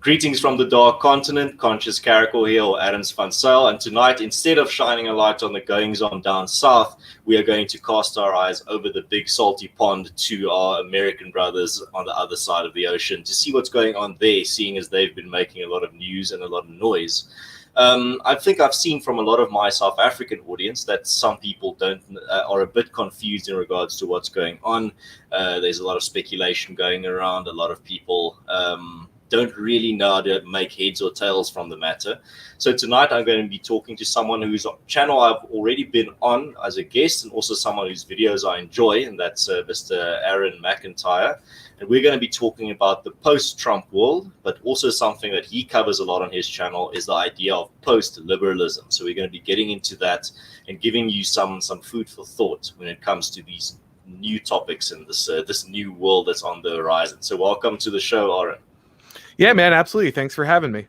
Greetings from the Dark Continent, Conscious Caracal here, or Aurons van Sail. And tonight, instead of shining a light on the goings-on down south, we are going to cast our eyes over the big salty pond to our American brothers on the other side of the ocean to see what's going on there, seeing as they've been making a lot of news and a lot of noise. I think I've seen from a lot of my South African audience that some people are a bit confused in regards to what's going on. There's a lot of speculation going around. A lot of people don't really know how to make heads or tails from the matter. So tonight I'm going to be talking to someone whose channel I've already been on as a guest, and also someone whose videos I enjoy, and that's Mr. Auron MacIntyre. And we're going to be talking about the post-Trump world, but also something that he covers a lot on his channel is the idea of post-liberalism. So we're going to be getting into that and giving you some food for thought when it comes to these new topics and this new world that's on the horizon. So welcome to the show, Auron. Yeah, man, absolutely. Thanks for having me.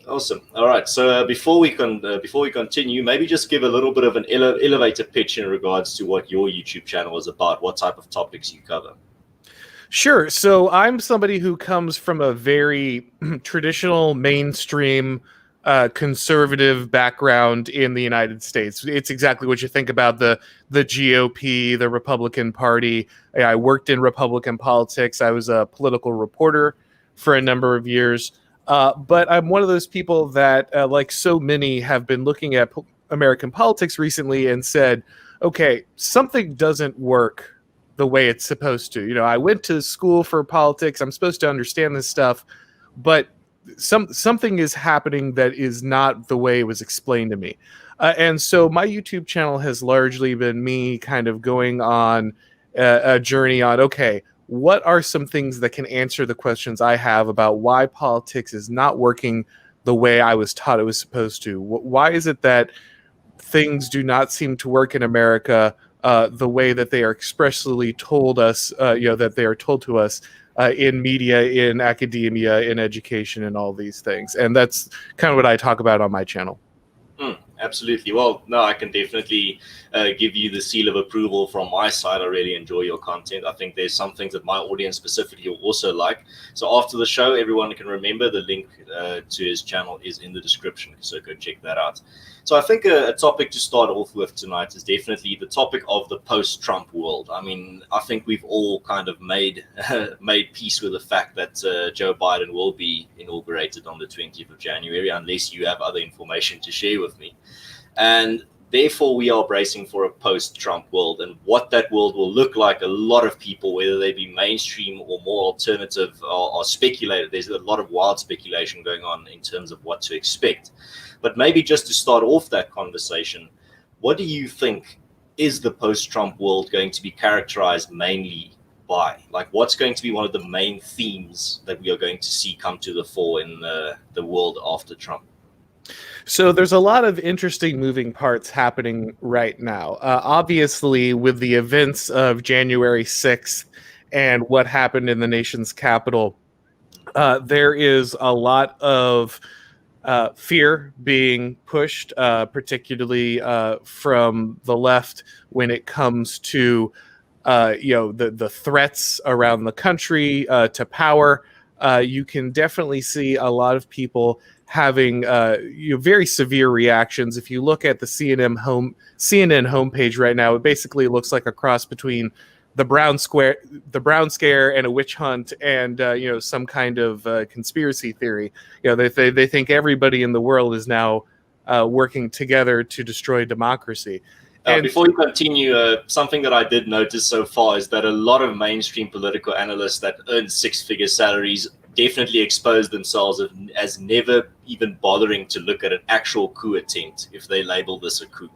Awesome. All right. So before we continue, maybe just give a little bit of an elevator pitch in regards to what your YouTube channel is about, what type of topics you cover. Sure. So I'm somebody who comes from a very traditional, mainstream, conservative background in the United States. It's exactly what you think about the GOP, the Republican Party. I worked in Republican politics. I was a political reporter for a number of years. But I'm one of those people that, like so many, have been looking at American politics recently and said, okay, something doesn't work the way it's supposed to. You know, I went to school for politics. I'm supposed to understand this stuff, but something is happening that is not the way it was explained to me. And so my YouTube channel has largely been me kind of going on a journey on, okay, what are some things that can answer the questions I have about why politics is not working the way I was taught it was supposed to? Why is it that things do not seem to work in America the way that they are expressly told us, that they are told to us in media, in academia, in education, and all these things? And that's kind of what I talk about on my channel. Absolutely. Well, no, I can definitely give you the seal of approval from my side. I really enjoy your content. I think there's some things that my audience specifically will also like. So after the show, everyone can remember the link to his channel is in the description. So go check that out. So I think a topic to start off with tonight is definitely the topic of the post-Trump world. I mean, I think we've all kind of made peace with the fact that Joe Biden will be inaugurated on the 20th of January, unless you have other information to share with me. And therefore, we are bracing for a post-Trump world, and what that world will look like. A lot of people, whether they be mainstream or more alternative, are speculated. There's a lot of wild speculation going on in terms of what to expect. But maybe just to start off that conversation, what do you think is the post-Trump world going to be characterized mainly by? Like, what's going to be one of the main themes that we are going to see come to the fore in the world after Trump? So there's a lot of interesting moving parts happening right now. Obviously, with the events of January 6th and what happened in the nation's capital, there is a lot of fear being pushed, particularly from the left when it comes to the threats around the country to power. You can definitely see a lot of people having very severe reactions. If you look at the CNN homepage right now, it basically looks like a cross between the Brown Scare and a witch hunt and some kind of conspiracy theory. They think everybody in the world is now working together to destroy democracy. Before you continue, something that I did notice so far is that a lot of mainstream political analysts that earn six-figure salaries definitely expose themselves as never even bothering to look at an actual coup attempt if they label this a coup.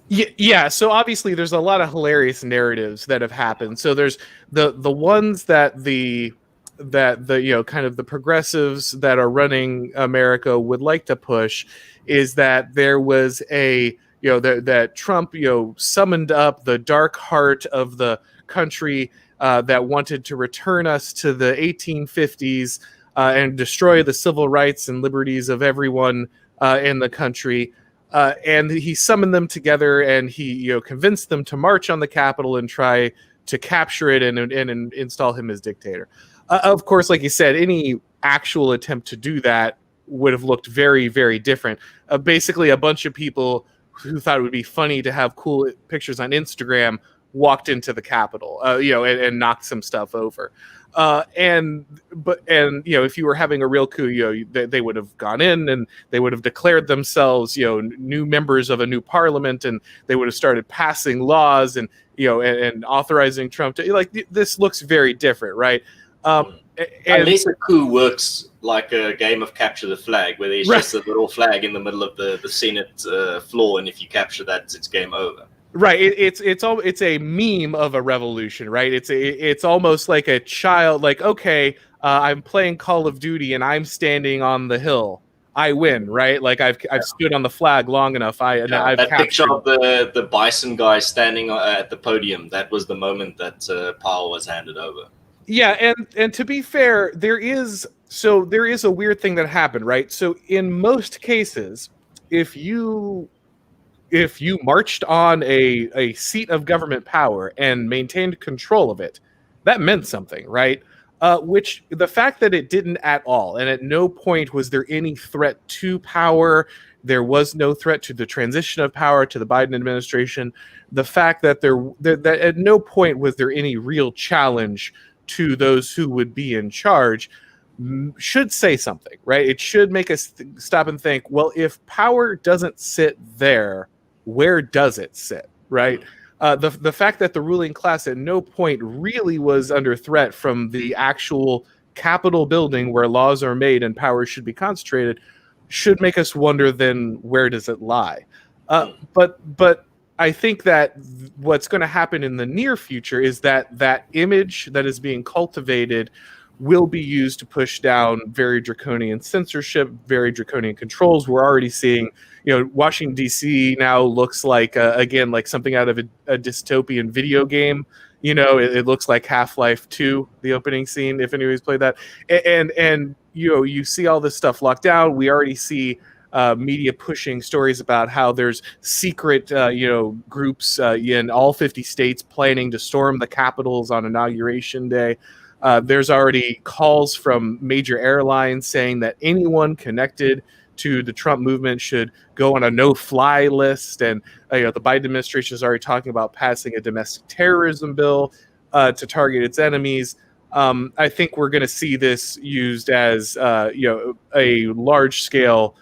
Yeah. So obviously, there's a lot of hilarious narratives that have happened. So there's the ones that the kind of the progressives that are running America would like to push is that there was that Trump summoned up the dark heart of the country that wanted to return us to the 1850s and destroy the civil rights and liberties of everyone in the country. And he summoned them together, and he convinced them to march on the Capitol and try to capture it and install him as dictator. Of course, like you said, any actual attempt to do that would have looked very, very different. Basically, a bunch of people who thought it would be funny to have cool pictures on Instagram walked into the Capitol, and knocked some stuff over. And if you were having a real coup, they would have gone in and they would have declared themselves, new members of a new parliament, and they would have started passing laws and authorizing Trump to this looks very different, right? Unless a coup works like a game of capture the flag, where there's right. just a little flag in the middle of the Senate floor, and if you capture that, it's game over. Right, it's a meme of a revolution, right? It's almost like a child, like, okay, I'm playing Call of Duty and I'm standing on the hill, I win, right? Like I've stood on the flag long enough. I've that captured. Picture of the bison guy standing at the podium, that was the moment that power was handed over. Yeah, and to be fair, there is a weird thing that happened, right? So in most cases, if you marched on a seat of government power and maintained control of it, that meant something, right? Which the fact that it didn't at all, and at no point was there any threat to power, there was no threat to the transition of power to the Biden administration. The fact that that at no point was there any real challenge to those who would be in charge should say something, right? It should make us stop and think, well, if power doesn't sit there, where does it sit, right? The fact that the ruling class at no point really was under threat from the actual Capitol building where laws are made and power should be concentrated should make us wonder, then where does it lie? But I think that what's going to happen in the near future is that image that is being cultivated will be used to push down very draconian censorship, very draconian controls. We're already seeing, Washington, D.C. now looks like, again, like something out of a dystopian video game. It looks like Half-Life 2, the opening scene, if anybody's played that. And you see all this stuff locked down. We already see media pushing stories about how there's secret, groups in all 50 states planning to storm the capitals on Inauguration Day. There's already calls from major airlines saying that anyone connected to the Trump movement should go on a no-fly list. And the Biden administration is already talking about passing a domestic terrorism bill to target its enemies. I think we're going to see this used as a large-scale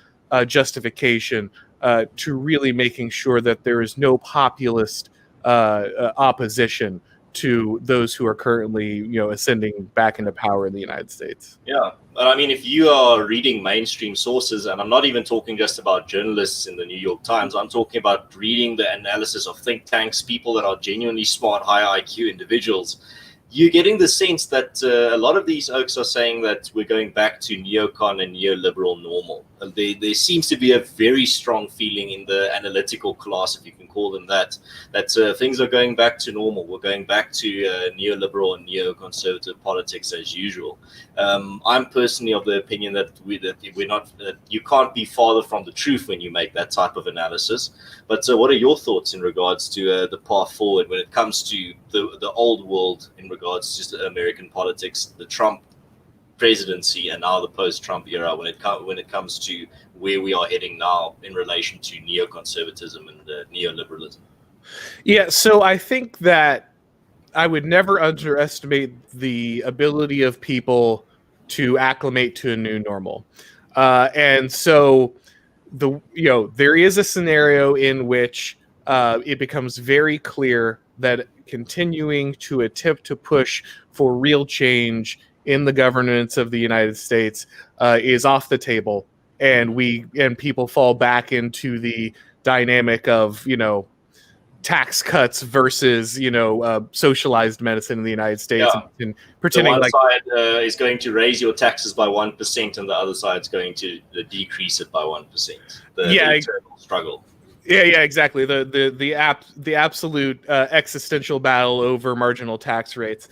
justification to really making sure that there is no populist opposition to those who are currently, ascending back into power in the United States. Yeah, but I mean, if you are reading mainstream sources, and I'm not even talking just about journalists in the New York Times, I'm talking about reading the analysis of think tanks, people that are genuinely smart, high IQ individuals, you're getting the sense that a lot of these oaks are saying that we're going back to neocon and neoliberal normal. There seems to be a very strong feeling in the analytical class, if you can call them that things are going back to normal. We're going back to neoliberal and neoconservative politics as usual. I'm personally of the opinion that we're not. You can't be farther from the truth when you make that type of analysis. But what are your thoughts in regards to the path forward when it comes to the old world in regards to just American politics, the Trump presidency, and now the post-Trump era when it comes to where we are heading now in relation to neoconservatism and neoliberalism? Yeah, so I think that I would never underestimate the ability of people to acclimate to a new normal. And so there is a scenario in which it becomes very clear that continuing to attempt to push for real change in the governance of the United States is off the table, and people fall back into the dynamic of tax cuts versus socialized medicine in the United States, and pretending the one side is going to raise your taxes by 1% and the other side is going to decrease it by 1%. The internal struggle. Yeah, exactly. The absolute existential battle over marginal tax rates.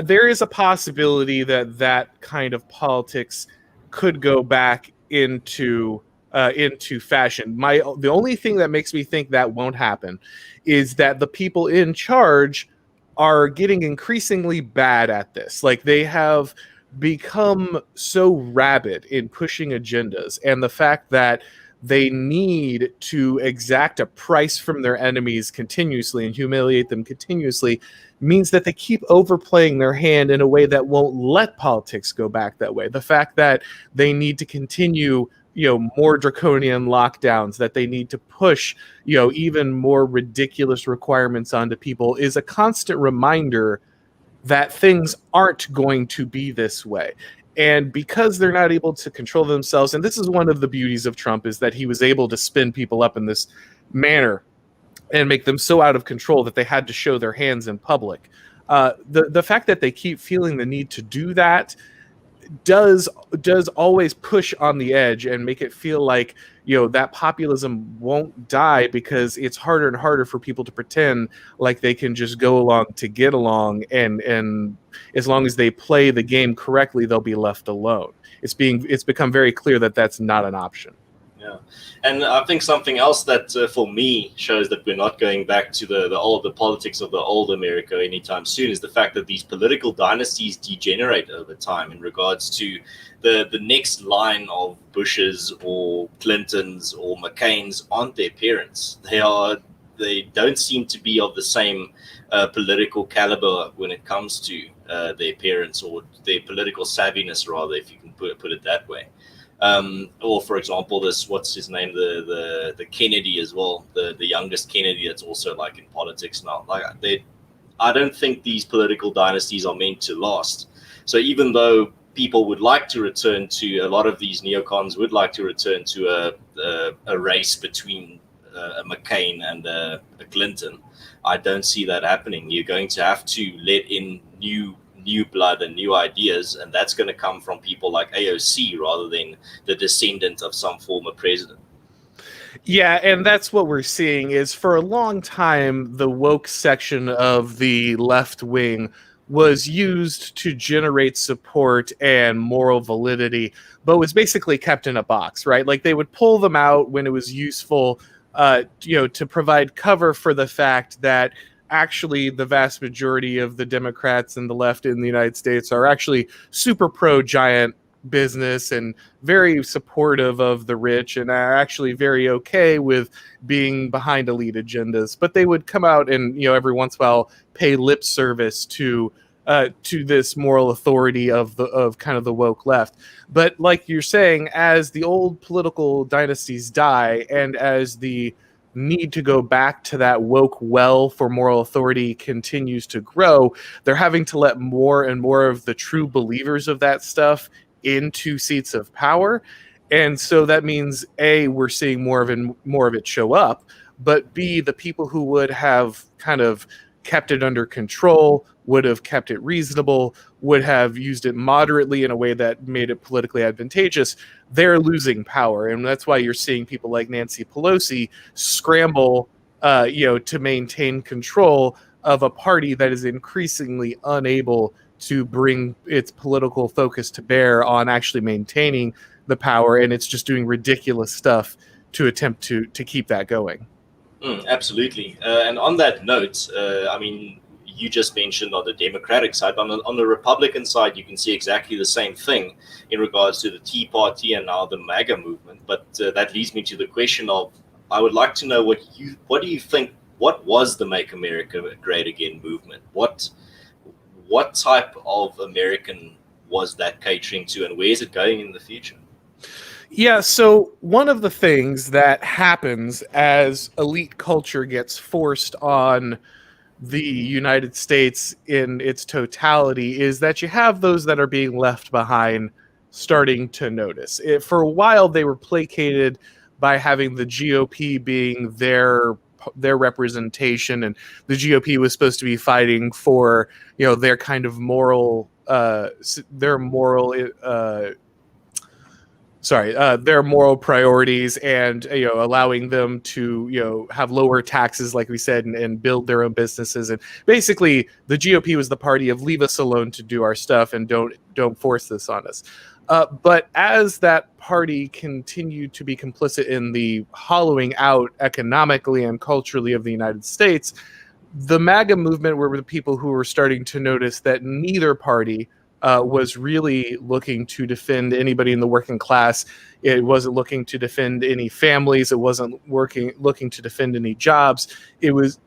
There is a possibility that kind of politics could go back into fashion. The only thing that makes me think that won't happen is that the people in charge are getting increasingly bad at this. Like, they have become so rabid in pushing agendas, and the fact that they need to exact a price from their enemies continuously and humiliate them continuously means that they keep overplaying their hand in a way that won't let politics go back that way. The fact that they need to continue, more draconian lockdowns, that they need to push, even more ridiculous requirements onto people is a constant reminder that things aren't going to be this way. And because they're not able to control themselves, and this is one of the beauties of Trump, is that he was able to spin people up in this manner and make them so out of control that they had to show their hands in public. The fact that they keep feeling the need to do that does always push on the edge and make it feel like that populism won't die, because it's harder and harder for people to pretend like they can just go along to get along, and as long as they play the game correctly, they'll be left alone. It's become very clear that that's not an option. Yeah, and I think something else that for me shows that we're not going back to the politics of the old America anytime soon is the fact that these political dynasties degenerate over time in regards to the next line of Bushes or Clintons or McCains aren't their parents. They don't seem to be of the same political caliber when it comes to their parents, or their political savviness, rather, if you can put it that way. Or for example, what's his name, the Kennedy as well, the youngest Kennedy that's also like in politics now. I don't think these political dynasties are meant to last. So even though people would like to return to, a lot of these neocons would like to return to a race between a McCain and a Clinton, I don't see that happening. You're going to have to let in new blood and new ideas, and that's going to come from people like AOC rather than the descendant of some former president. Yeah, and that's what we're seeing is, for a long time, the woke section of the left wing was used to generate support and moral validity, but was basically kept in a box, right? Like, they would pull them out when it was useful, to provide cover for the fact that actually the vast majority of the Democrats and the left in the United States are actually super pro giant business and very supportive of the rich, and are actually very okay with being behind elite agendas. But they would come out and, every once in a while pay lip service to this moral authority of kind of the woke left. But like you're saying, as the old political dynasties die, and as the need to go back to that woke well for moral authority continues to grow, they're having to let more and more of the true believers of that stuff into seats of power. And so that means, A, we're seeing more of it show up, but B, the people who would have kind of kept it under control, would have kept it reasonable, would have used it moderately in a way that made it politically advantageous, they're losing power. And that's why you're seeing people like Nancy Pelosi scramble, to maintain control of a party that is increasingly unable to bring its political focus to bear on actually maintaining the power, and it's just doing ridiculous stuff to attempt to keep that going. Absolutely. And on that note, you just mentioned on the Democratic side, but on the Republican side, you can see exactly the same thing in regards to the Tea Party and now the MAGA movement. But that leads me to the question of, I would like to know what do you think, what was the Make America Great Again movement? What type of American was that catering to, and where is it going in the future? Yeah, so one of the things that happens as elite culture gets forced on the United States in its totality is that you have those that are being left behind starting to notice. For a while, they were placated by having the GOP being their representation, and the GOP was supposed to be fighting for their kind of moral priorities, and allowing them to have lower taxes, like we said, and build their own businesses. And basically, the GOP was the party of leave us alone to do our stuff and don't force this on us. But as that party continued to be complicit in the hollowing out economically and culturally of the United States, the MAGA movement were the people who were starting to notice that neither party was really looking to defend anybody in the working class. It wasn't looking to defend any families. It wasn't looking to defend any jobs. It was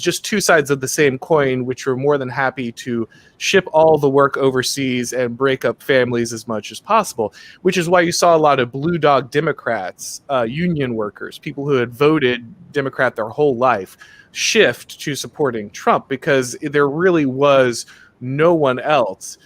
just two sides of the same coin, which were more than happy to ship all the work overseas and break up families as much as possible, which is why you saw a lot of blue dog Democrats, union workers, people who had voted Democrat their whole life, shift to supporting Trump, because there really was no one else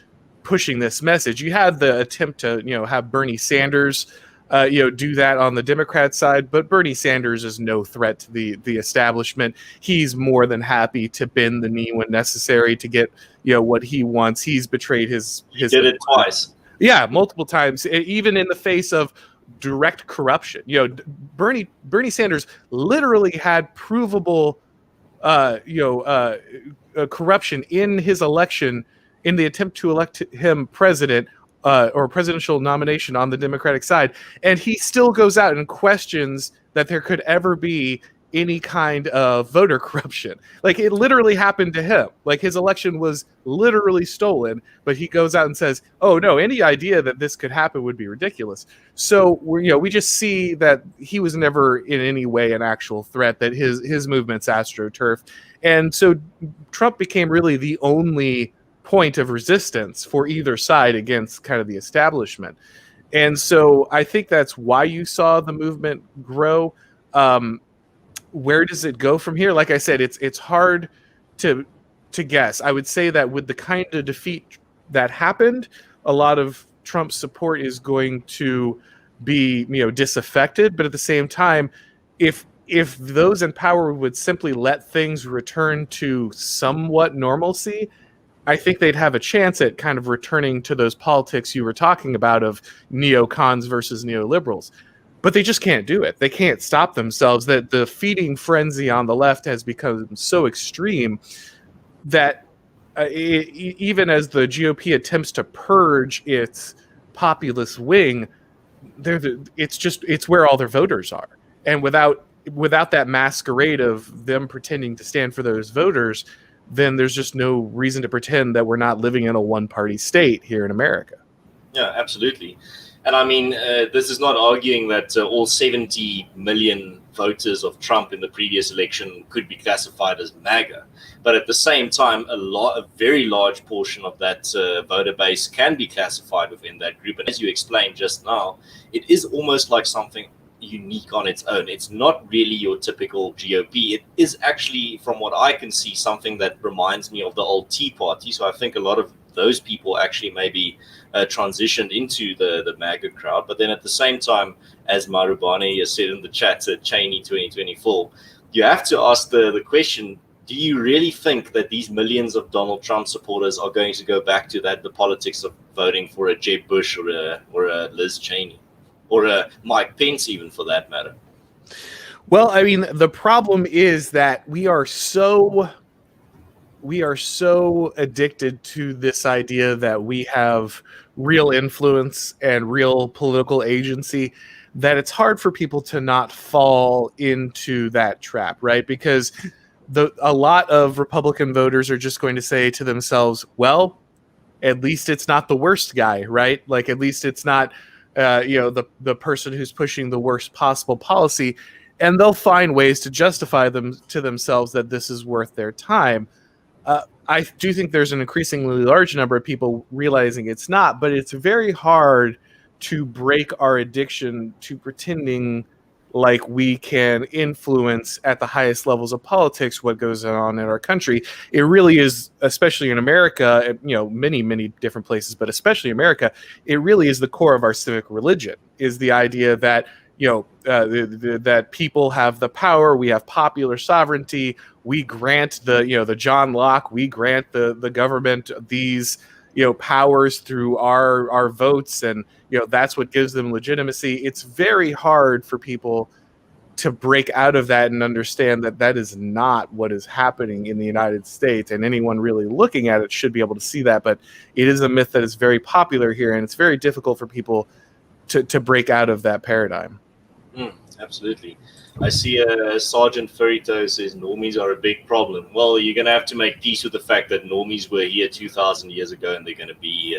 pushing this message. You had the attempt to, have Bernie Sanders, do that on the Democrat side, but Bernie Sanders is no threat to the establishment. He's more than happy to bend the knee when necessary to get, what he wants. He's betrayed his. He did it twice. Yeah, multiple times, even in the face of direct corruption. Bernie Sanders literally had provable, corruption in his election in the attempt to elect him president, or presidential nomination on the Democratic side. And he still goes out and questions that there could ever be any kind of voter corruption. Like, it literally happened to him. Like, his election was literally stolen, but he goes out and says, oh no, any idea that this could happen would be ridiculous. So we just see that he was never in any way an actual threat, that his movement's astroturf. And so Trump became really the only point of resistance for either side against kind of the establishment. And so I think that's why you saw the movement grow. Where does it go from here? Like I said, it's hard to guess. I would say that with the kind of defeat that happened, a lot of Trump's support is going to be, disaffected. But at the same time, if those in power would simply let things return to somewhat normalcy, I think they'd have a chance at kind of returning to those politics you were talking about of neocons versus neoliberals. But they just can't do it. They can't stop themselves. That the feeding frenzy on the left has become so extreme that even as the GOP attempts to purge its populist wing, it's where all their voters are. And without that masquerade of them pretending to stand for those voters, then there's just no reason to pretend that we're not living in a one-party state here in America. Yeah, absolutely. And I mean, this is not arguing that all 70 million voters of Trump in the previous election could be classified as MAGA. But at the same time, a very large portion of that voter base can be classified within that group. And as you explained just now, it is almost like something unique on its own. It's not really your typical GOP. It is actually, from what I can see, something that reminds me of the old Tea Party. So I think a lot of those people actually maybe transitioned into the MAGA crowd. But then at the same time, as Marubani has said in the chat at Cheney 2024, you have to ask the question, do you really think that these millions of Donald Trump supporters are going to go back to the politics of voting for a Jeb Bush or a Liz Cheney? Or Mike Pence, even, for that matter? Well, I mean, the problem is that we are so addicted to this idea that we have real influence and real political agency that it's hard for people to not fall into that trap, right? Because a lot of Republican voters are just going to say to themselves, well, at least it's not the worst guy, right? Like, at least it's not the person who's pushing the worst possible policy, and they'll find ways to justify them to themselves that this is worth their time. I do think there's an increasingly large number of people realizing it's not, but it's very hard to break our addiction to pretending like we can influence at the highest levels of politics what goes on in our country. It really is, especially in America, many, many different places, but especially America, it really is the core of our civic religion, is the idea that, that people have the power, we have popular sovereignty, we grant the John Locke, we grant the government these powers through our votes, and that's what gives them legitimacy. It's very hard for people to break out of that and understand that that is not what is happening in the United States, and anyone really looking at it should be able to see that. But it is a myth that is very popular here, and it's very difficult for people to break out of that paradigm. Absolutely. I see Sergeant Ferrito says normies are a big problem. Well, you're going to have to make peace with the fact that normies were here 2,000 years ago, and they're going to be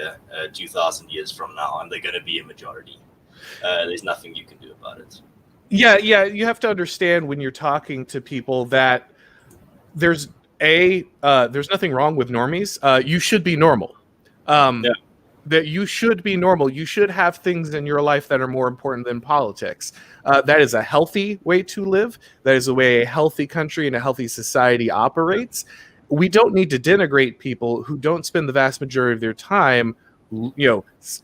2,000 years from now, and they're going to be a majority. There's nothing you can do about it. Yeah, you have to understand when you're talking to people that there's nothing wrong with normies. You should be normal. That you should be normal. You should have things in your life that are more important than politics. That is a healthy way to live. That is the way a healthy country and a healthy society operates. We don't need to denigrate people who don't spend the vast majority of their time,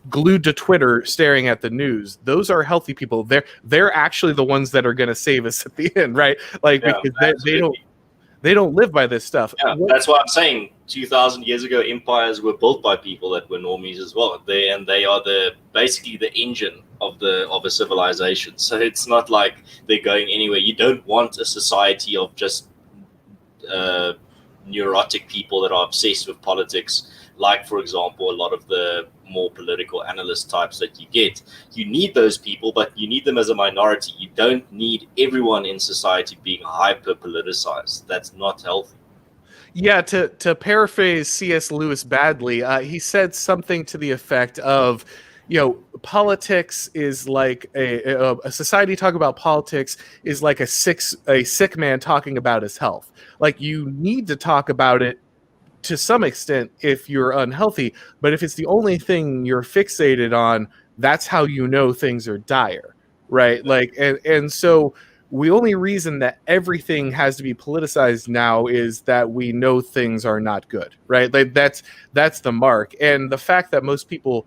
glued to Twitter staring at the news. Those are healthy people. They're actually the ones that are going to save us at the end, right? Because they don't live by this stuff. Yeah, that's what I'm saying. 2,000 years ago, empires were built by people that were normies as well. They are basically the engine of a civilization. So it's not like they're going anywhere. You don't want a society of just neurotic people that are obsessed with politics. Like, for example, a lot of the more political analyst types that you get. You need those people, but you need them as a minority. You don't need everyone in society being hyper politicized. That's not healthy. Yeah, to paraphrase C.S. Lewis badly, he said something to the effect of, politics is like a society talking about politics is like a sick man talking about his health. Like, you need to talk about it to some extent if you're unhealthy, but if it's the only thing you're fixated on, that's how you know things are dire, right? Like, and so the only reason that everything has to be politicized now is that we know things are not good, right? Like, that's the mark. And the fact that most people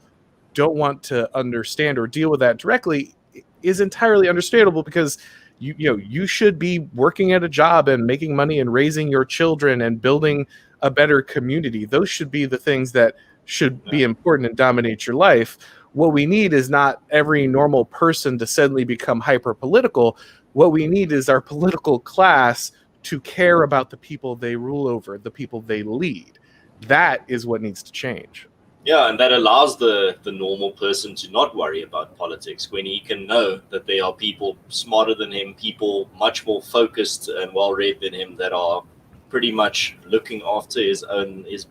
don't want to understand or deal with that directly is entirely understandable, because you should be working at a job and making money and raising your children and building a better community. Those should be the things that should be important and dominate your life. What we need is not every normal person to suddenly become hyper political. What we need is our political class to care about the people they rule over, the people they lead. That is what needs to change. Yeah, and that allows the normal person to not worry about politics when he can know that there are people smarter than him, people much more focused and well-read than him that are pretty much looking after his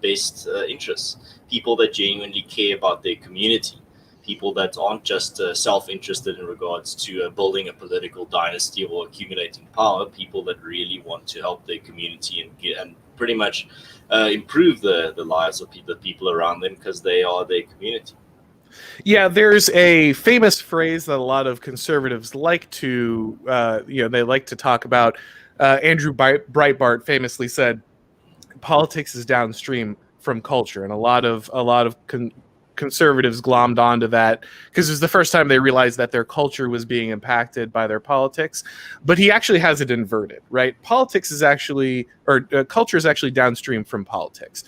best interests. People that genuinely care about their community. People that aren't just self-interested in regards to building a political dynasty or accumulating power. People that really want to help their community and pretty much improve the lives of the people around them, because they are their community. Yeah, there's a famous phrase that a lot of conservatives like to, they like to talk about. Andrew Breitbart famously said, "Politics is downstream from culture," and a lot of conservatives glommed onto that because it was the first time they realized that their culture was being impacted by their politics. But he actually has it inverted, right? Politics is actually, or culture is actually downstream from politics.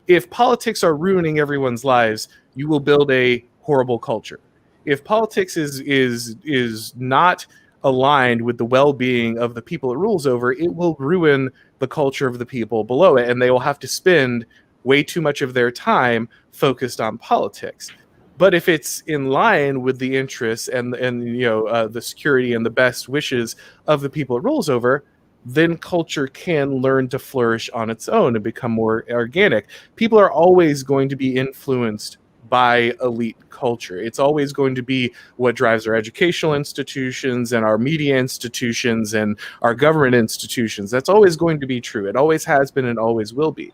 If politics are ruining everyone's lives, you will build a horrible culture. If politics is not aligned with the well-being of the people it rules over, it will ruin the culture of the people below it, and they will have to spend way too much of their time focused on politics. But if it's in line with the interests and the security and the best wishes of the people it rules over, then culture can learn to flourish on its own and become more organic. People are always going to be influenced by elite culture. It's always going to be what drives our educational institutions and our media institutions and our government institutions. That's always going to be true. It always has been and always will be.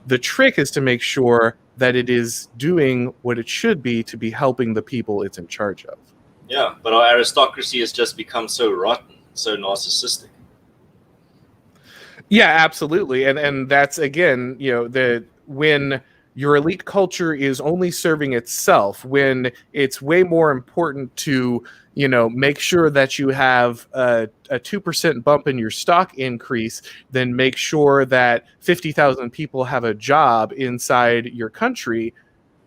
The trick is to make sure that it is doing what it should be to be helping the people it's in charge of. Yeah, but our aristocracy has just become so rotten, so narcissistic. Yeah, absolutely. And that's, again, when your elite culture is only serving itself, when it's way more important to, make sure that you have a 2% bump in your stock increase than make sure that 50,000 people have a job inside your country,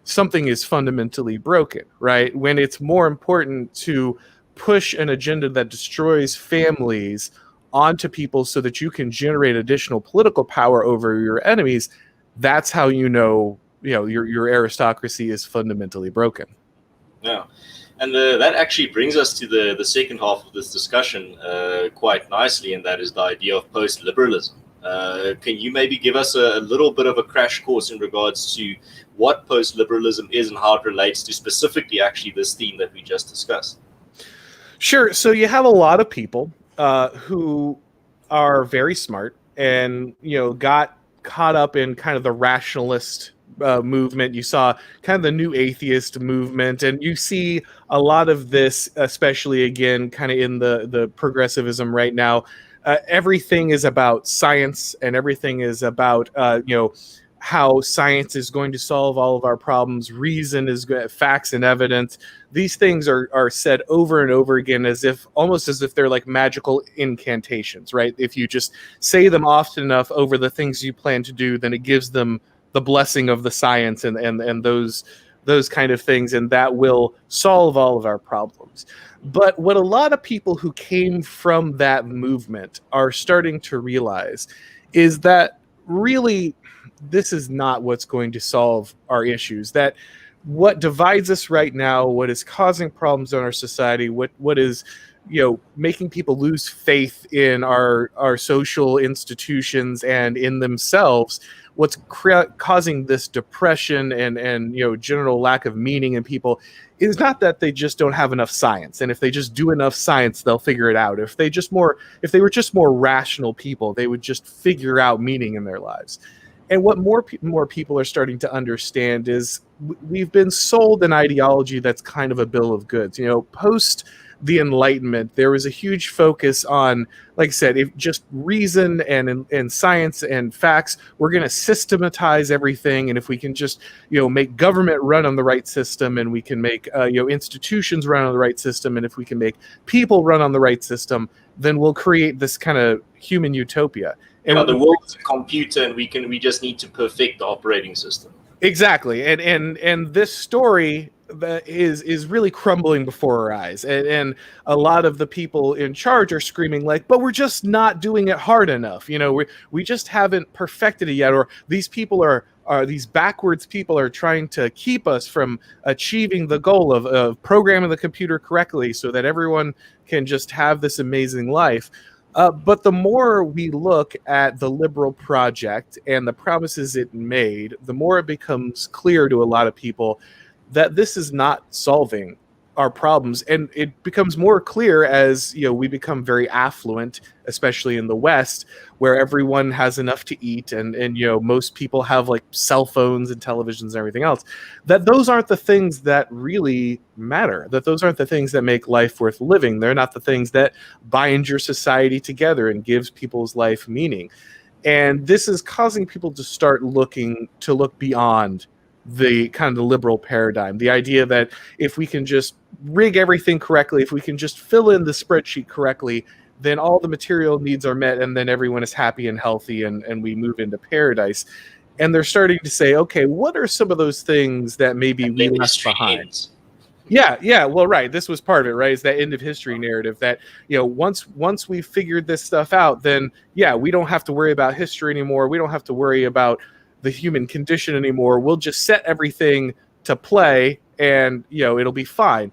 something is fundamentally broken, right? When it's more important to push an agenda that destroys families onto people so that you can generate additional political power over your enemies, that's how your aristocracy is fundamentally broken. Yeah. And that actually brings us to the second half of this discussion quite nicely, and that is the idea of post-liberalism. Can you maybe give us a little bit of a crash course in regards to what post-liberalism is and how it relates to specifically actually this theme that we just discussed? Sure. So you have a lot of people who are very smart and, got caught up in kind of the rationalist movement. You saw kind of the new atheist movement, and you see a lot of this, especially again, kind of in the progressivism right now. Everything is about science, and everything is about how science is going to solve all of our problems. Reason is facts and evidence. These things are said over and over again almost as if they're like magical incantations, right? If you just say them often enough over the things you plan to do, then it gives them the blessing of the science and those kind of things, and that will solve all of our problems. But what a lot of people who came from that movement are starting to realize is that really this is not what's going to solve our issues. That what divides us right now, what is causing problems in our society, what is making people lose faith in our social institutions and in themselves, what's causing this depression and general lack of meaning in people is not that they just don't have enough science, and if they just do enough science they'll figure it out. If they were just more rational people, they would just figure out meaning in their lives. And what more people are starting to understand is we've been sold an ideology that's kind of a bill of goods. Post the Enlightenment, there was a huge focus on, like I said, if just reason and science and facts. We're going to systematize everything, and if we can just make government run on the right system, and we can make institutions run on the right system, and if we can make people run on the right system, then we'll create this kind of human utopia. And the world is a computer, and we just need to perfect the operating system. Exactly, and this story that is really crumbling before our eyes, and a lot of the people in charge are screaming like, but we're just not doing it hard enough. We just haven't perfected it yet, or these people are these backwards people are trying to keep us from achieving the goal of programming the computer correctly so that everyone can just have this amazing life. But the more we look at the liberal project and the promises it made, the more it becomes clear to a lot of people that this is not solving our problems. And it becomes more clear as we become very affluent, especially in the West, where everyone has enough to eat, and most people have like cell phones and televisions and everything else, that those aren't the things that really matter, that those aren't the things that make life worth living. They're not the things that bind your society together and gives people's life meaning. And this is causing people to start look beyond the kind of the liberal paradigm, the idea that if we can just rig everything correctly, if we can just fill in the spreadsheet correctly, then all the material needs are met, and then everyone is happy and healthy, and we move into paradise. And they're starting to say, okay, what are some of those things that maybe we left behind? Yeah. Well, right. This was part of it, right? Is that end of history narrative that, once we figured this stuff out, then we don't have to worry about history anymore. We don't have to worry about the human condition anymore. We'll just set everything to play, and it'll be fine.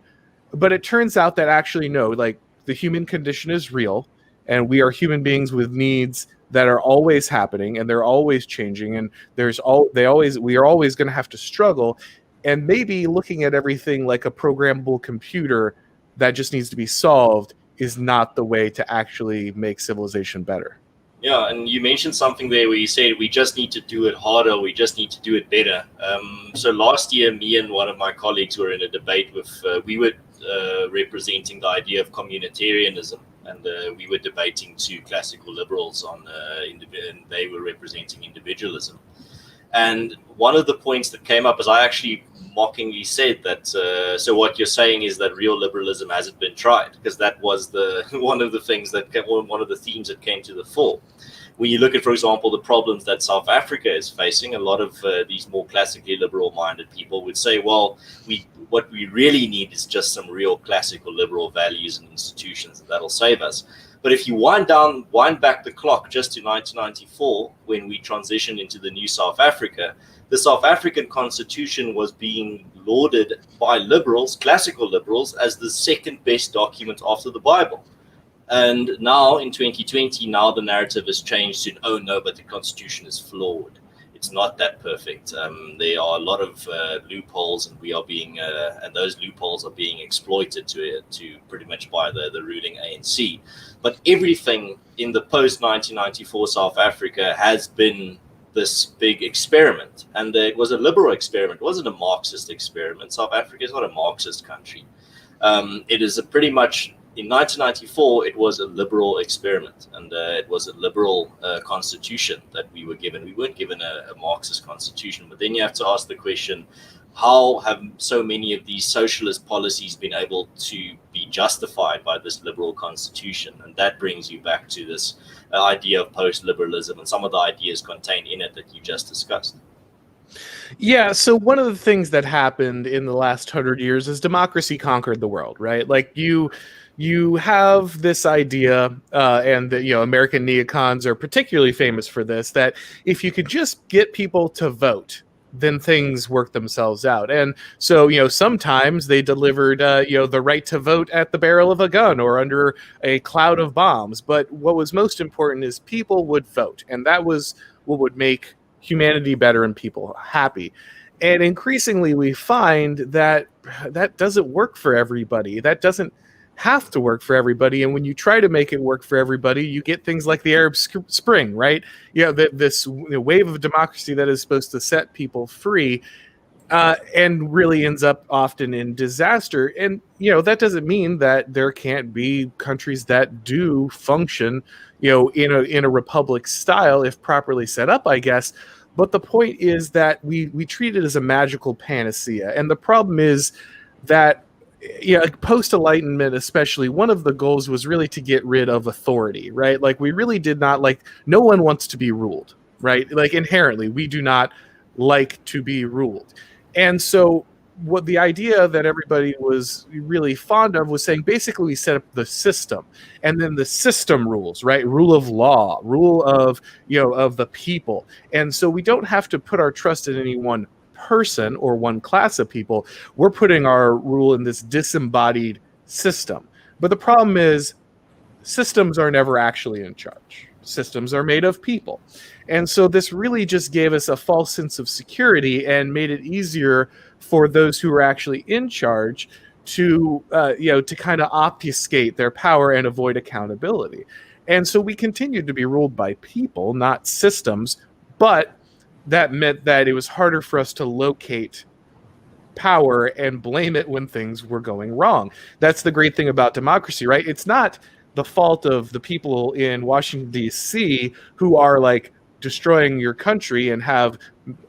But it turns out that actually no, like the human condition is real, and we are human beings with needs that are always happening, and they're always changing, and we are always going to have to struggle. And maybe looking at everything like a programmable computer that just needs to be solved is not the way to actually make civilization better. Yeah, and you mentioned something there where you said we just need to do it harder, we just need to do it better. So last year, me and one of my colleagues were in a debate with, we were representing the idea of communitarianism, and we were debating to classical liberals on, and they were representing individualism. And one of the points that came up is I actually mockingly said that, so what you're saying is that real liberalism hasn't been tried, because that was one of the things that one of the themes that came to the fore. When you look at, for example, the problems that South Africa is facing, a lot of these more classically liberal-minded people would say, well, what we really need is just some real classical liberal values and institutions, and that'll save us. But if you wind back the clock just to 1994, when we transitioned into the new South Africa, the South African constitution was being lauded by liberals, classical liberals, as the second best document after the Bible. And now in 2020, now the narrative has changed to, oh no, but the constitution is flawed. It's not that perfect. There are a lot of loopholes, and we are being, and those loopholes are being exploited to pretty much by the ruling ANC. But everything in the post-1994 South Africa has been this big experiment, and it was a liberal experiment. It wasn't a Marxist experiment. South Africa is not a Marxist country. It is a pretty much, in 1994, it was a liberal experiment, and it was a liberal constitution that we were given. We weren't given a Marxist constitution. But then you have to ask the question, how have so many of these socialist policies been able to be justified by this liberal constitution? And that brings you back to this idea of post-liberalism and some of the ideas contained in it that you just discussed. Yeah, so one of the things that happened in the last 100 years is democracy conquered the world, right? Like you have this idea, and the, American neocons are particularly famous for this, that if you could just get people to vote, then things work themselves out. And so, sometimes they delivered, the right to vote at the barrel of a gun or under a cloud of bombs. But what was most important is people would vote, and that was what would make humanity better and people happy. And increasingly, we find that that doesn't work for everybody. That doesn't have to work for everybody. And when you try to make it work for everybody, you get things like the Arab Spring, right? This wave of democracy that is supposed to set people free and really ends up often in disaster. And, that doesn't mean that there can't be countries that do function, in a republic style, if properly set up, I guess. But the point is that we treat it as a magical panacea. And the problem is that post-Enlightenment especially, one of the goals was really to get rid of authority, right? Like, we really did not no one wants to be ruled, right? Like, inherently, we do not like to be ruled. And so what the idea that everybody was really fond of was saying, basically, we set up the system, and then the system rules, right? Rule of law, rule of, of the people. And so we don't have to put our trust in any one person or one class of people. We're putting our rule in this disembodied system. But the problem is, systems are never actually in charge. Systems are made of people. And so this really just gave us a false sense of security and made it easier for those who are actually in charge to kind of obfuscate their power and avoid accountability. And so we continued to be ruled by people, not systems, but that meant that it was harder for us to locate power and blame it when things were going wrong. That's the great thing about democracy, right? It's not the fault of the people in Washington, D.C. who are destroying your country and have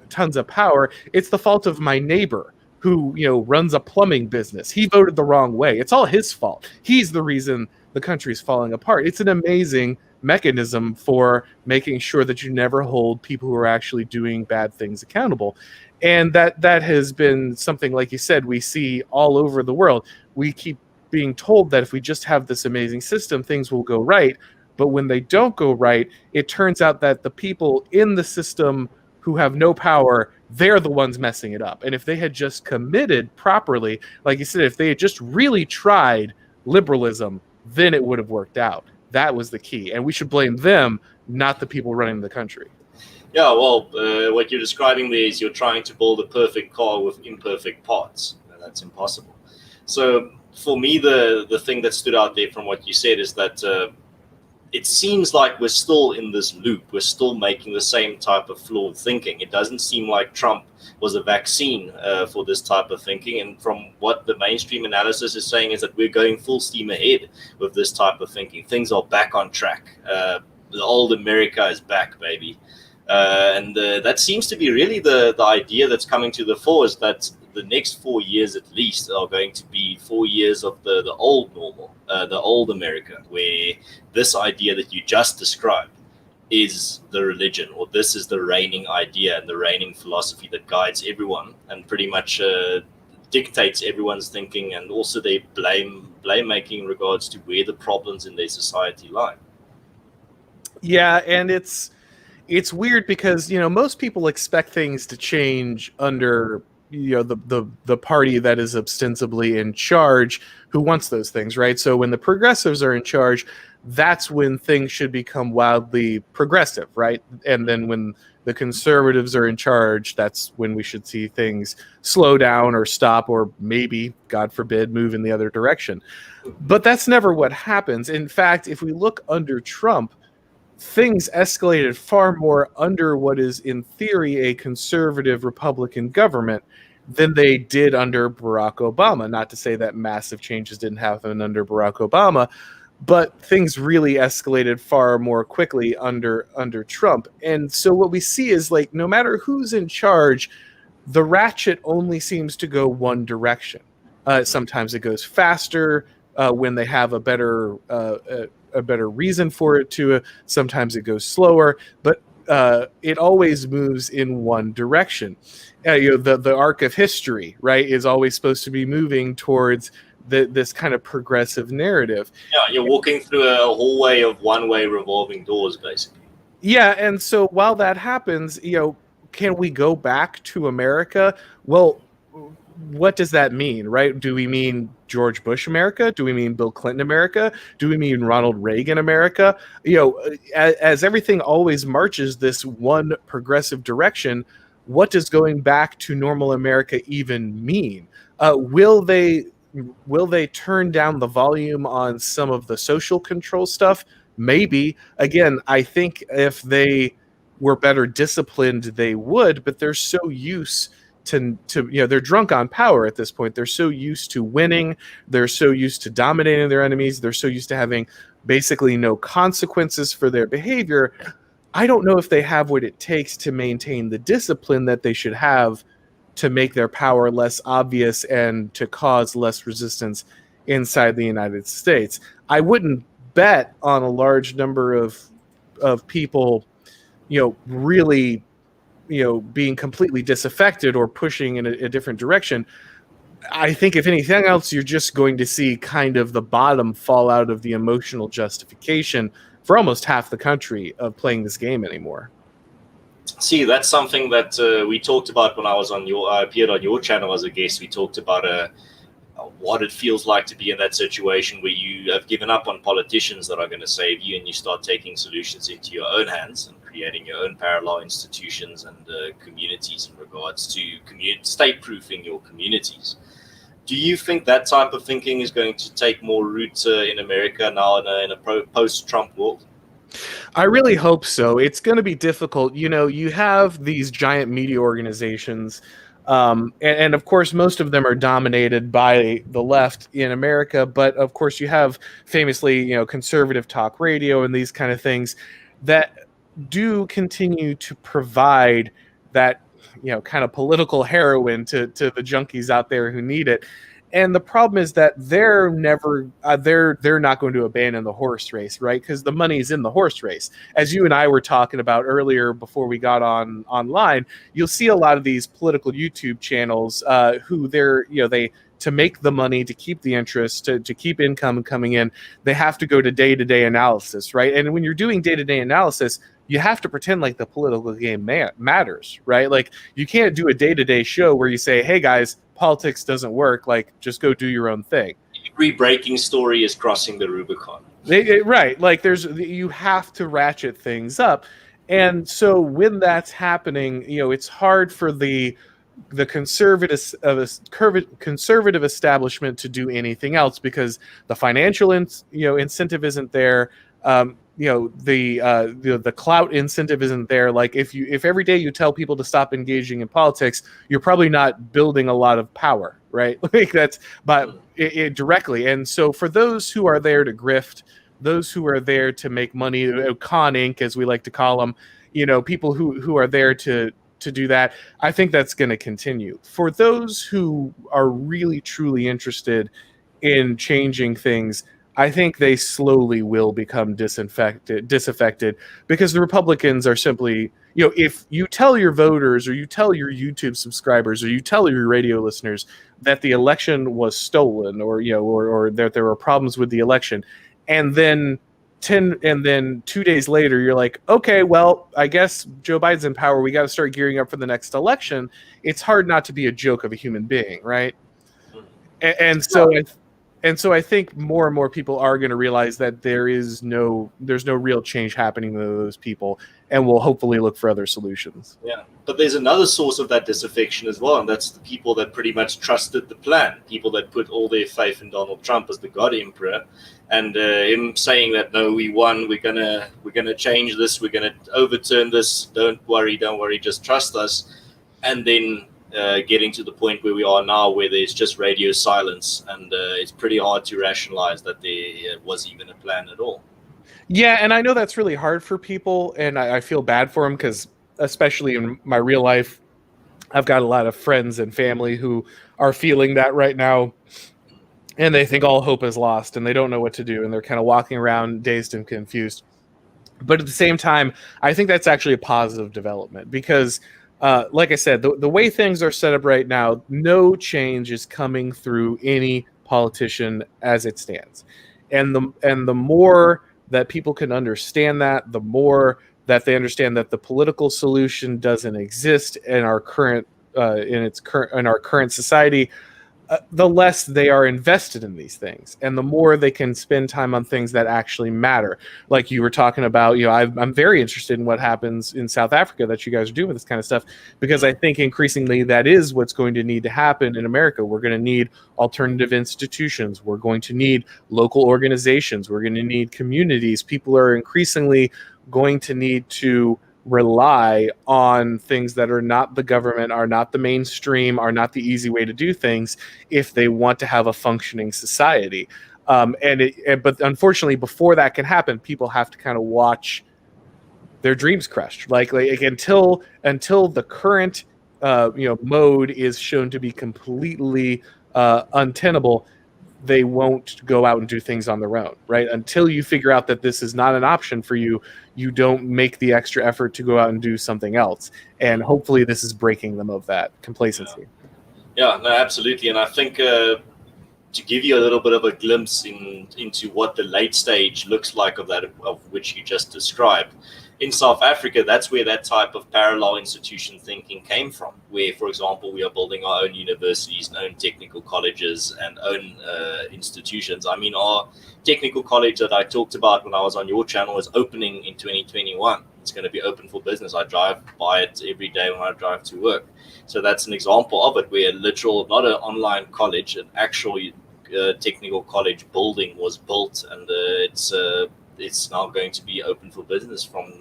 tons of power. It's the fault of my neighbor who, runs a plumbing business. He voted the wrong way. It's all his fault. He's the reason the country's falling apart. It's an amazing mechanism for making sure that you never hold people who are actually doing bad things accountable. And that has been something, like you said, we see all over the world. We keep being told that if we just have this amazing system, things will go right. But when they don't go right, it turns out that the people in the system who have no power, they're the ones messing it up. And if they had just committed properly, like you said, if they had just really tried liberalism, then it would have worked out. That was the key. And we should blame them, not the people running the country. Yeah, well, what you're describing there is you're trying to build a perfect car with imperfect parts. That's impossible. So for me, the thing that stood out there from what you said is that it seems like we're still in this loop. We're still making the same type of flawed thinking. It doesn't seem like Trump was a vaccine for this type of thinking. And from what the mainstream analysis is saying is that we're going full steam ahead with this type of thinking. Things are back on track. The old America is back, baby. And that seems to be really the idea that's coming to the fore, is that the next 4 years at least are going to be 4 years of the old normal, the old America, where this idea that you just described is the religion, or this is the reigning idea and the reigning philosophy that guides everyone and pretty much dictates everyone's thinking, and also their blame making in regards to where the problems in their society lie. Yeah, and it's weird because most people expect things to change under the party that is ostensibly in charge, who wants those things, right? So when the progressives are in charge, that's when things should become wildly progressive, right? And then when the conservatives are in charge, that's when we should see things slow down or stop, or maybe, God forbid, move in the other direction. But that's never what happens. In fact, if we look under Trump, things escalated far more under what is in theory a conservative Republican government than they did under Barack Obama. Not to say that massive changes didn't happen under Barack Obama, but things really escalated far more quickly under Trump. And so what we see is, like, no matter who's in charge, the ratchet only seems to go one direction. Sometimes it goes faster when they have a better reason for it to. Sometimes it goes slower, but it always moves in one direction. The arc of history, right, is always supposed to be moving towards this kind of progressive narrative. Yeah, you're walking through a hallway of one-way revolving doors, basically. Yeah, and so while that happens, can we go back to America? Well, what does that mean, right? Do we mean George Bush America? Do we mean Bill Clinton America? Do we mean Ronald Reagan America? As everything always marches this one progressive direction, what does going back to normal America even mean? Will they turn down the volume on some of the social control stuff? Maybe. Again, I think if they were better disciplined, they would, but they're so used to they're drunk on power at this point. They're so used to winning. They're so used to dominating their enemies. They're so used to having basically no consequences for their behavior. I don't know if they have what it takes to maintain the discipline that they should have to make their power less obvious and to cause less resistance inside the United States. I wouldn't bet on a large number of people, really, being completely disaffected or pushing in a different direction. I think if anything else, you're just going to see kind of the bottom fall out of the emotional justification for almost half the country of playing this game anymore. See, that's something that we talked about when I was appeared on your channel as a guest. We talked about what it feels like to be in that situation where you have given up on politicians that are going to save you, and you start taking solutions into your own hands and creating your own parallel institutions and communities in regards to state-proofing your communities. Do you think that type of thinking is going to take more root in America now in a post-Trump world? I really hope so. It's going to be difficult. You have these giant media organizations, and of course, most of them are dominated by the left in America. But of course, you have famously, conservative talk radio and these kind of things that do continue to provide that, kind of political heroin to the junkies out there who need it. And the problem is that they're never they're not going to abandon the horse race, right? Because the money's in the horse race. As you and I were talking about earlier before we got online, you'll see a lot of these political YouTube channels who they to make the money, to keep the interest, to keep income coming in, they have to go to day-to-day analysis, right? And when you're doing day-to-day analysis, you have to pretend like the political game matters, right? Like, you can't do a day-to-day show where you say, hey guys, politics doesn't work, like, just go do your own thing. Every breaking story is crossing the Rubicon. Right. Like, you have to ratchet things up. And so when that's happening, it's hard for the conservative establishment to do anything else, because the financial incentive isn't there. The clout incentive isn't there. Like, if every day you tell people to stop engaging in politics, you're probably not building a lot of power, right? Like, that's it directly. And so for those who are there to grift, those who are there to make money, con Inc., as we like to call them, people who are there to do that, I think that's going to continue. For those who are really truly interested in changing things, I think they slowly will become disaffected, because the Republicans are simply, if you tell your voters or you tell your YouTube subscribers or you tell your radio listeners that the election was stolen, or or that there were problems with the election, and then 2 days later you're like, okay, well, I guess Joe Biden's in power, we got to start gearing up for the next election. It's hard not to be a joke of a human being, right? And so I think more and more people are going to realize that there's no real change happening to those people, and will hopefully look for other solutions. Yeah, but there's another source of that disaffection as well, and that's the people that pretty much trusted the plan, people that put all their faith in Donald Trump as the God Emperor, and him saying that, no, we won, we're gonna change this, we're gonna overturn this, don't worry, just trust us, and then getting to the point where we are now, where there's just radio silence, and it's pretty hard to rationalize that there was even a plan at all. Yeah, and I know that's really hard for people, and I feel bad for them, because especially in my real life, I've got a lot of friends and family who are feeling that right now, and they think all hope is lost, and they don't know what to do, and they're kind of walking around dazed and confused. But at the same time, I think that's actually a positive development, because like I said, the way things are set up right now, no change is coming through any politician as it stands. And the more that people can understand that, the more that they understand that the political solution doesn't exist in our current society, the less they are invested in these things, and the more they can spend time on things that actually matter. Like you were talking about, I'm very interested in what happens in South Africa that you guys are doing with this kind of stuff, because I think increasingly that is what's going to need to happen in America. We're going to need alternative institutions. We're going to need local organizations. We're going to need communities. People are increasingly going to need to rely on things that are not the government, are not the mainstream, are not the easy way to do things, if they want to have a functioning society. But unfortunately, before that can happen, people have to kind of watch their dreams crushed. Like until the current mode is shown to be completely untenable, they won't go out and do things on their own, right? Until you figure out that this is not an option for you, you don't make the extra effort to go out and do something else. And hopefully this is breaking them of that complacency. Yeah, no, absolutely. And I think to give you a little bit of a glimpse into what the late stage looks like of which you just described, in South Africa, that's where that type of parallel institution thinking came from, where, for example, we are building our own universities and own technical colleges and own institutions. I mean, our technical college that I talked about when I was on your channel is opening in 2021. It's going to be open for business. I drive by it every day when I drive to work. So that's an example of it, where not an online college, an actual technical college building was built, and it's now going to be open for business from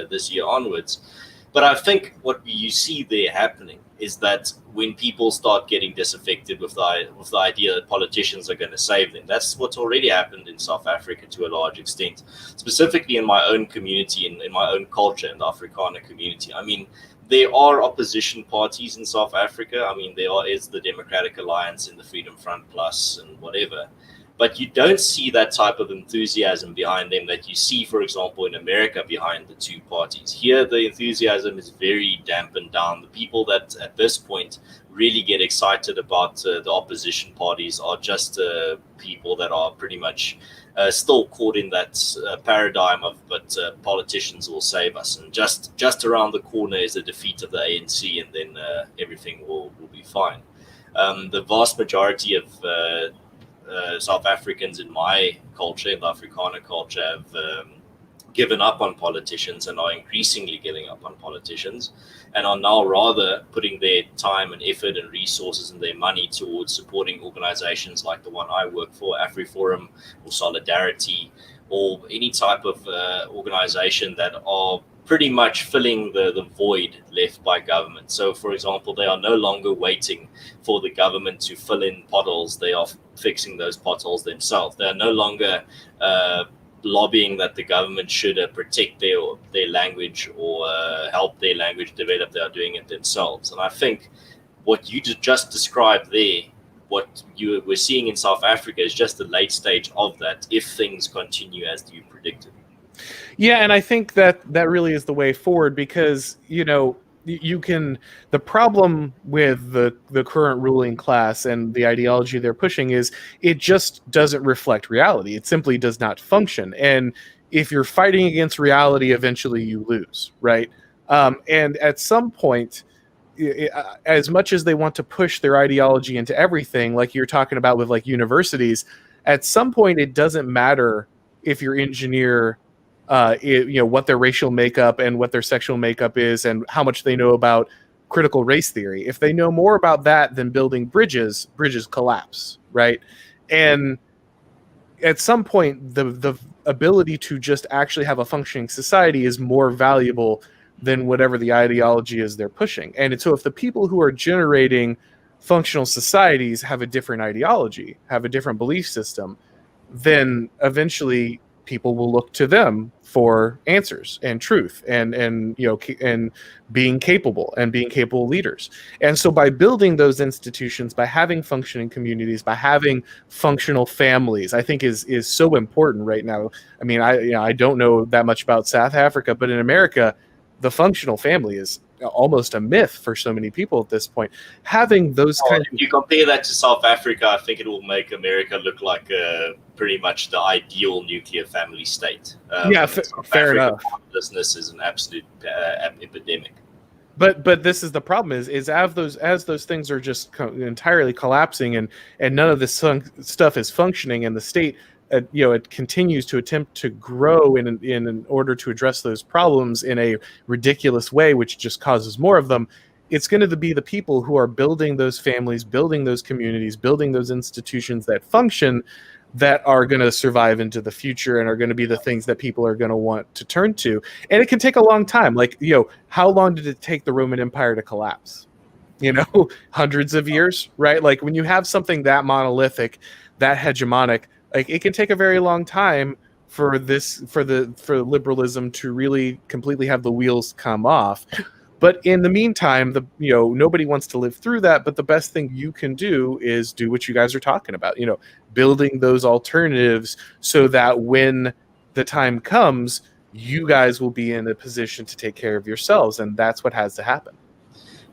this year onwards. But I think what you see there happening is that when people start getting disaffected with the idea that politicians are going to save them, that's what's already happened in South Africa to a large extent, specifically in my own community, in my own culture, in the Afrikaner community. I mean, there are opposition parties in South Africa. I mean, there is the Democratic Alliance and the Freedom Front Plus and whatever. But you don't see that type of enthusiasm behind them that you see, for example, in America behind the two parties. Here, the enthusiasm is very dampened down. The people that at this point really get excited about the opposition parties are just people that are pretty much still caught in that paradigm of, but politicians will save us. And just around the corner is the defeat of the ANC, and then everything will be fine. The vast majority of South Africans in my culture, in the Afrikaner culture, have given up on politicians and are increasingly giving up on politicians, and are now rather putting their time and effort and resources and their money towards supporting organizations like the one I work for, AfriForum or Solidarity, or any type of organization that are pretty much filling the void left by government. So, for example, they are no longer waiting for the government to fill in potholes. They are fixing those potholes themselves. They are no longer lobbying that the government should protect their language or help their language develop. They are doing it themselves. And I think what you just described there, what you were seeing in South Africa, is just the late stage of that, if things continue as you predicted. Yeah, and I think that really is the way forward, because you can, the problem with the current ruling class and the ideology they're pushing is it just doesn't reflect reality. It simply does not function. And if you're fighting against reality, eventually you lose, right? And at some point, as much as they want to push their ideology into everything, like you're talking about with like universities, at some point it doesn't matter if your engineer, what their racial makeup and what their sexual makeup is and how much they know about critical race theory. If they know more about that than building bridges collapse, right? And at some point, the ability to just actually have a functioning society is more valuable than whatever the ideology is they're pushing. And so if the people who are generating functional societies have a different ideology, have a different belief system, then eventually people will look to them for answers and truth and being capable leaders. And so by building those institutions, by having functioning communities, by having functional families, I think is so important right now. I mean, I don't know that much about South Africa, but in America, the functional family is almost a myth for so many people at this point. Having those if you compare that to South Africa, I think it will make America look like pretty much the ideal nuclear family state. Fair enough. Business is an absolute epidemic. But this is the problem: is as those things are just entirely collapsing, and none of this stuff is functioning, and the state, it continues to attempt to grow in order to address those problems in a ridiculous way, which just causes more of them. It's going to be the people who are building those families, building those communities, building those institutions that function, that are going to survive into the future and are going to be the things that people are going to want to turn to. And it can take a long time. Like, how long did it take the Roman Empire to collapse? Hundreds of years, right? Like, when you have something that monolithic, that hegemonic, like, it can take a very long time for liberalism to really completely have the wheels come off. But in the meantime, nobody wants to live through that. But the best thing you can do is do what you guys are talking about, building those alternatives so that when the time comes, you guys will be in a position to take care of yourselves. And that's what has to happen.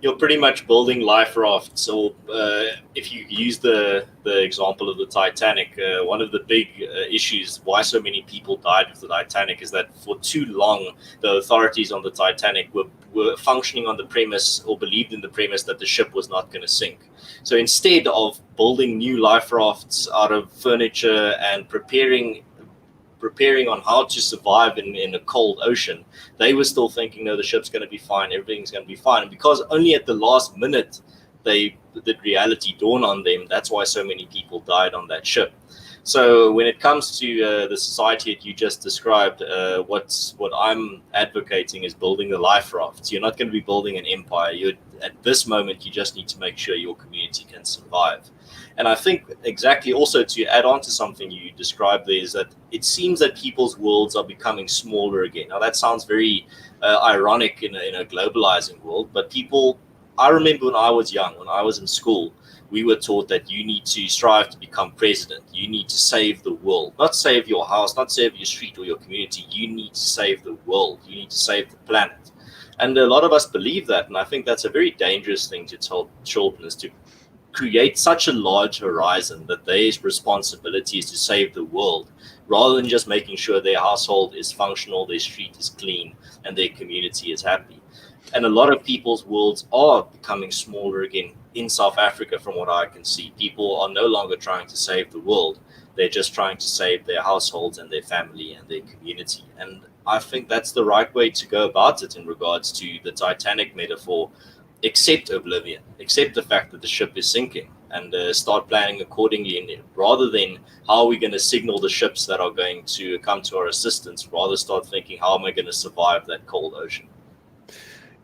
You're pretty much building life rafts. So if you use the example of the Titanic, one of the big issues why so many people died with the Titanic is that for too long, the authorities on the Titanic were functioning on the premise, or believed in the premise, that the ship was not going to sink. So instead of building new life rafts out of furniture and preparing on how to survive in a cold ocean, they were still thinking, no, the ship's going to be fine, everything's going to be fine. And because only at the last minute the reality dawned on them, that's why so many people died on that ship. So when it comes to the society that you just described, what I'm advocating is building the life rafts. You're not going to be building an empire. At this moment, you just need to make sure your community can survive. And I think exactly also to add on to something you described there is that it seems that people's worlds are becoming smaller again. Now, that sounds very ironic in a globalizing world, but I remember when I was young, when I was in school, we were taught that you need to strive to become president. You need to save the world, not save your house, not save your street or your community. You need to save the world. You need to save the planet. And a lot of us believe that. And I think that's a very dangerous thing to tell children, is to create such a large horizon that their responsibility is to save the world, rather than just making sure their household is functional, their street is clean, and their community is happy. And a lot of people's worlds are becoming smaller again in South Africa, from what I can see. People are no longer trying to save the world. They're just trying to save their households and their family and their community. And I think that's the right way to go about it in regards to the Titanic metaphor. Accept oblivion, accept the fact that the ship is sinking, and start planning accordingly, rather than how are we going to signal the ships that are going to come to our assistance. Rather start thinking, how am I going to survive that cold ocean?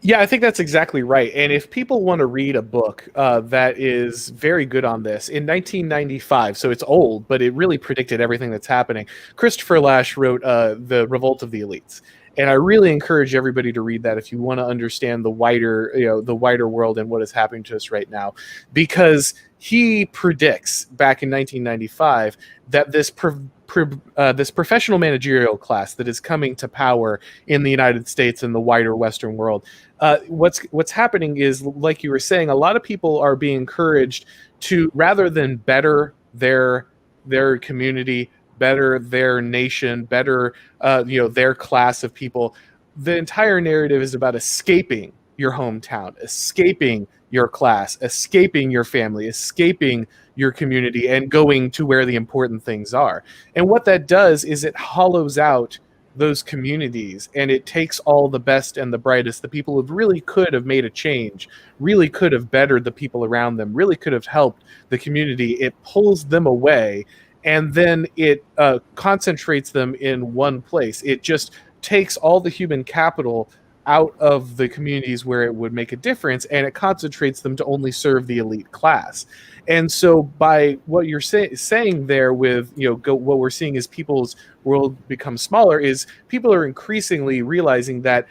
Yeah, I think that's exactly right. And if people want to read a book that is very good on this, in 1995, so it's old, but it really predicted everything that's happening, Christopher Lasch wrote The Revolt of the Elites. And I really encourage everybody to read that if you want to understand the wider, the wider world and what is happening to us right now, because he predicts back in 1995 that this professional managerial class that is coming to power in the United States and the wider Western world, what's happening is, like you were saying, a lot of people are being encouraged to, rather than better their community, better their nation, better their class of people, the entire narrative is about escaping your hometown, escaping your class, escaping your family, escaping your community, and going to where the important things are. And what that does is it hollows out those communities, and it takes all the best and the brightest, the people who really could have made a change, really could have bettered the people around them, really could have helped the community. It pulls them away, and then it concentrates them in one place. It just takes all the human capital out of the communities where it would make a difference, and it concentrates them to only serve the elite class. And so by what you're saying there with, what we're seeing is people's world become smaller, is people are increasingly realizing that,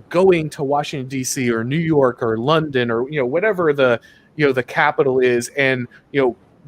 going to Washington, D.C. or New York or London or, whatever the capital is, and,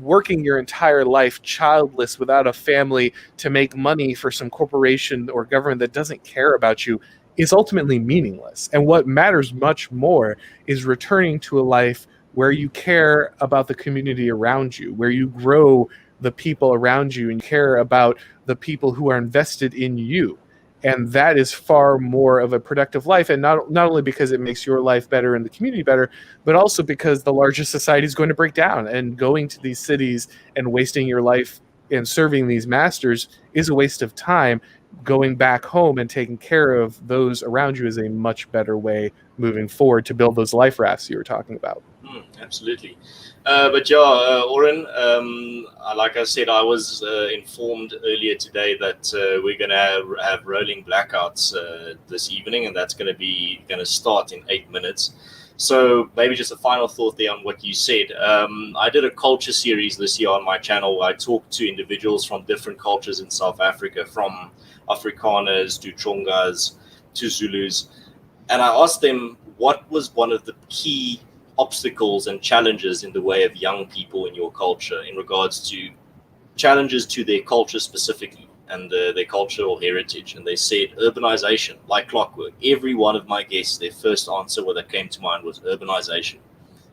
working your entire life childless without a family to make money for some corporation or government that doesn't care about you is ultimately meaningless. And what matters much more is returning to a life where you care about the community around you, where you grow the people around you and care about the people who are invested in you. And that is far more of a productive life. And not only because it makes your life better and the community better, but also because the larger society is going to break down, and going to these cities and wasting your life and serving these masters is a waste of time. Going back home and taking care of those around you is a much better way moving forward to build those life rafts you were talking about. Absolutely. But yeah, Auron, like I said, I was informed earlier today that we're going to have rolling blackouts this evening, and that's going to start in 8 minutes. So maybe just a final thought there on what you said. I did a culture series this year on my channel where I talked to individuals from different cultures in South Africa, from Afrikaners to Chongas to Zulus. And I asked them what was one of the key obstacles and challenges in the way of young people in your culture in regards to challenges to their culture specifically and their cultural heritage. And they said urbanization, like clockwork. Every one of my guests, their first answer that came to mind was urbanization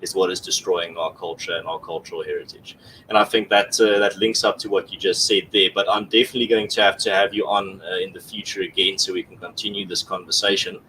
is what is destroying our culture and our cultural heritage. And I think that that links up to what you just said there. But I'm definitely going to have you on in the future again so we can continue this conversation.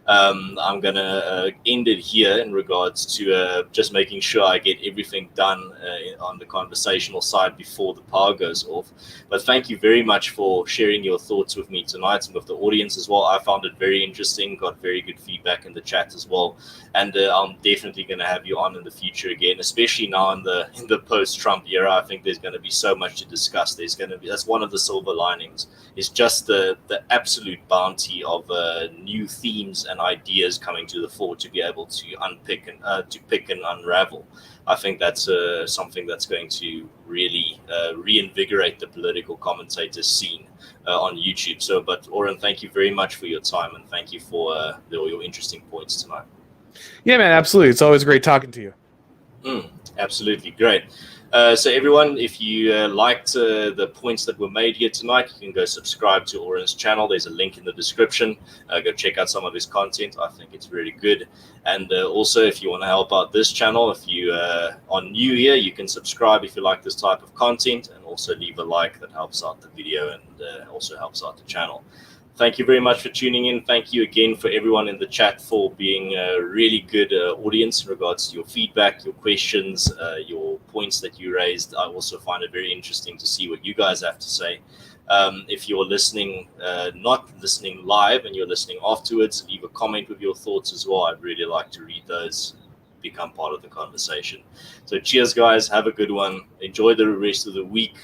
I'm going to end it here in regards to just making sure I get everything done on the conversational side before the power goes off. But thank you very much for sharing your thoughts with me tonight and with the audience as well. I found it very interesting, got very good feedback in the chat as well. And I'm definitely going to have you on in the future again, especially now in the post-Trump era. I think there's going to be so much to discuss. That's one of the silver linings. It's just the absolute bounty of new themes and ideas coming to the fore to be able to unpick and to pick and unravel. I think that's something that's going to really reinvigorate the political commentator scene on YouTube. So, but Auron, thank you very much for your time, and thank you for all your interesting points tonight. Yeah, man, absolutely. It's always great talking to you. Absolutely great. So everyone, if you liked the points that were made here tonight, you can go subscribe to Auron's channel. There's a link in the description. Go check out some of his content. I think it's really good. And also, if you want to help out this channel, if you are new here, you can subscribe if you like this type of content, and also leave a like. That helps out the video and also helps out the channel. Thank you very much for tuning in. Thank you again for everyone in the chat for being a really good audience in regards to your feedback, your questions, your points that you raised. I also find it very interesting to see what you guys have to say. If you're listening, not listening live and you're listening afterwards, leave a comment with your thoughts as well. I'd really like to read those, become part of the conversation. So cheers, guys. Have a good one. Enjoy the rest of the week.